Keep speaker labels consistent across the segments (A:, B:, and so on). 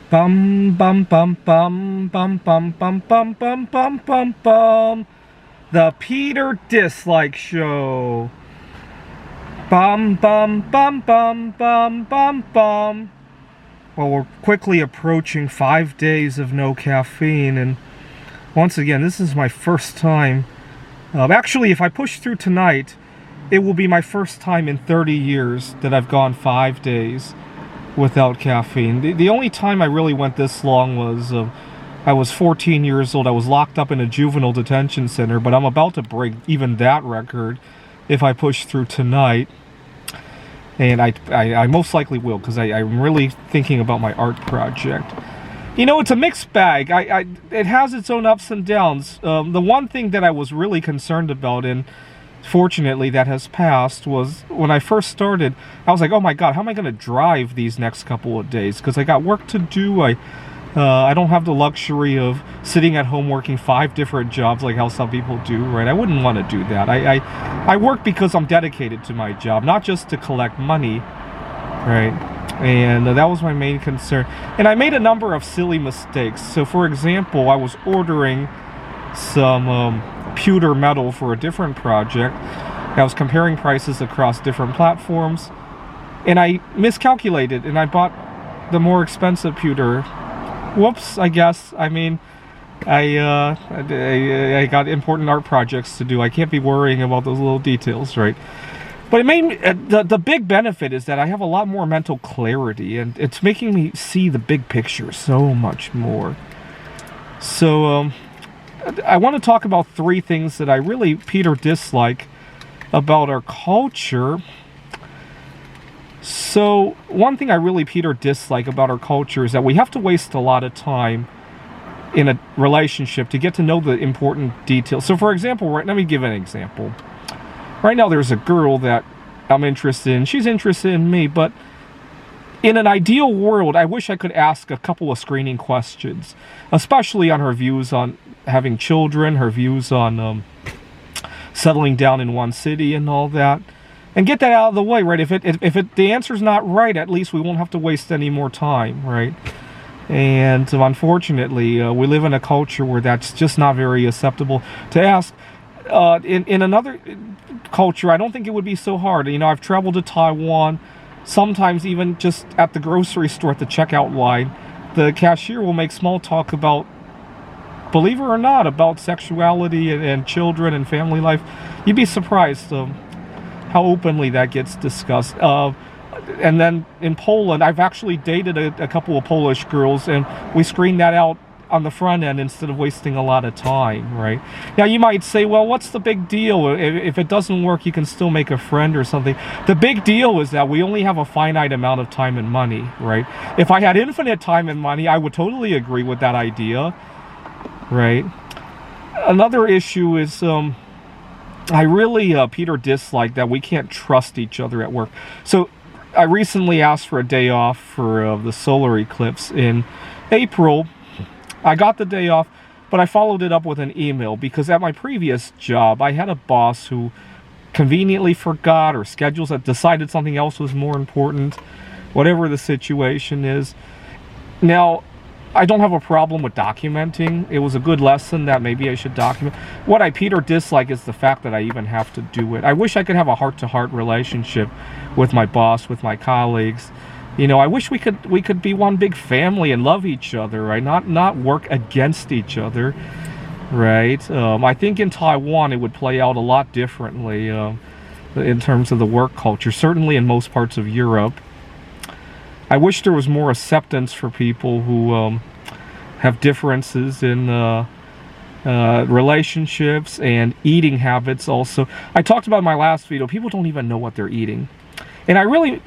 A: Bum bum bum bum bum bum bum bum bum bum bum bum. The Peter Dislike Show. Bum bum bum bum bum bum bum. Well, we're quickly approaching 5 days of no caffeine, and once again, this is my first time. Actually, if I push through tonight, it will be my first time in 30 years that I've gone 5 days without caffeine. The only time I really went this long was I was 14 years old. I was locked up in a juvenile detention center, but I'm about to break even that record if I push through tonight. And I most likely will, because I'm really thinking about my art project. You know, it's a mixed bag. It has its own ups and downs. The one thing that I was really concerned about, and fortunately that has passed, was when I first started, I was like, oh my god, how am I going to drive these next couple of days? Because I got work to do. I don't have the luxury of sitting at home working 5 different jobs like how some people do, right? I wouldn't want to do that. I work because I'm dedicated to my job, not just to collect money, right? And that was my main concern. And I made a number of silly mistakes. So, for example, I was ordering some pewter metal for a different project. I was comparing prices across different platforms, and I miscalculated, and I bought the more expensive pewter. Whoops, I guess. I mean, I got important art projects to do. I can't be worrying about those little details, right? But it made me, the big benefit is that I have a lot more mental clarity, and it's making me see the big picture so much more. So, I want to talk about 3 things that I really, Peter, dislike about our culture. So, one thing I really, Peter, dislike about our culture is that we have to waste a lot of time in a relationship to get to know the important details. So, for example, let me give an example. Right now, there's a girl that I'm interested in. She's interested in me, but in an ideal world, I wish I could ask a couple of screening questions, especially on her views on having children, her views on settling down in one city and all that. And get that out of the way, right? If the answer's not right, at least we won't have to waste any more time, right? And unfortunately, we live in a culture where that's just not very acceptable to ask. In another culture, I don't think it would be so hard. You know, I've traveled to Taiwan. Sometimes even just at the grocery store at the checkout line, the cashier will make small talk about, believe it or not, about sexuality and children and family life. You'd be surprised how openly that gets discussed. And then in Poland, I've actually dated a couple of Polish girls, and we screened that out on the front end instead of wasting a lot of time, right? Now, you might say, well, what's the big deal? If it doesn't work, you can still make a friend or something. The big deal is that we only have a finite amount of time and money, right? If I had infinite time and money, I would totally agree with that idea, right? Another issue is, I really, Peter, dislike that we can't trust each other at work. So I recently asked for a day off for the solar eclipse in April. I got the day off, but I followed it up with an email because at my previous job, I had a boss who conveniently forgot, or schedules that decided something else was more important, whatever the situation is. Now, I don't have a problem with documenting. It was a good lesson that maybe I should document. What I, Peter, dislike is the fact that I even have to do it. I wish I could have a heart-to-heart relationship with my boss, with my colleagues. You know, I wish we could be one big family and love each other, right? Not work against each other, right? I think in Taiwan it would play out a lot differently in terms of the work culture. Certainly in most parts of Europe. I wish there was more acceptance for people who have differences in relationships and eating habits also. I talked about in my last video, people don't even know what they're eating. And I really,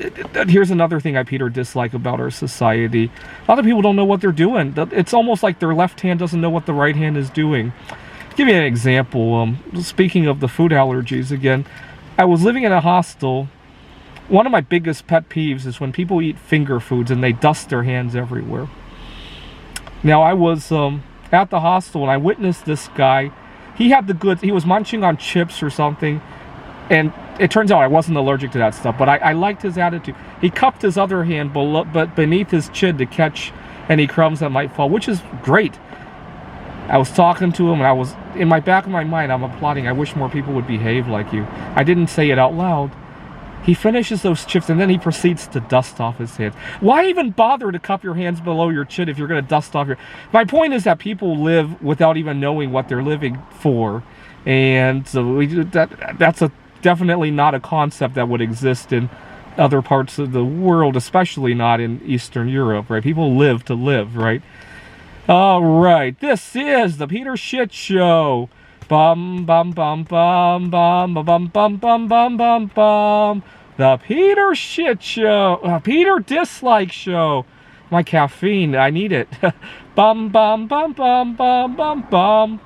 A: here's another thing I, Peter, dislike about our society. A lot of people don't know what they're doing. It's almost like their left hand doesn't know what the right hand is doing. I'll give you an example. Speaking of the food allergies again, I was living in a hostel. One of my biggest pet peeves is when people eat finger foods and they dust their hands everywhere. Now, I was at the hostel and I witnessed this guy. He had the goods. He was munching on chips or something. And it turns out I wasn't allergic to that stuff, but I liked his attitude. He cupped his other hand beneath his chin to catch any crumbs that might fall, which is great. I was talking to him, and I was, in my back of my mind, I'm applauding. I wish more people would behave like you. I didn't say it out loud. He finishes those chips, and then he proceeds to dust off his hands. Why even bother to cup your hands below your chin if you're going to dust off your... My point is that people live without even knowing what they're living for. And so that's definitely not a concept that would exist in other parts of the world, especially not in Eastern Europe, right? People live to live, right? All right, this is the Peter Shit Show. Bum bum bum bum bum bum bum bum bum bum bum. The Peter Shit Show. Peter Dislike Show. My caffeine, I need it. Bum bum bum bum bum bum bum.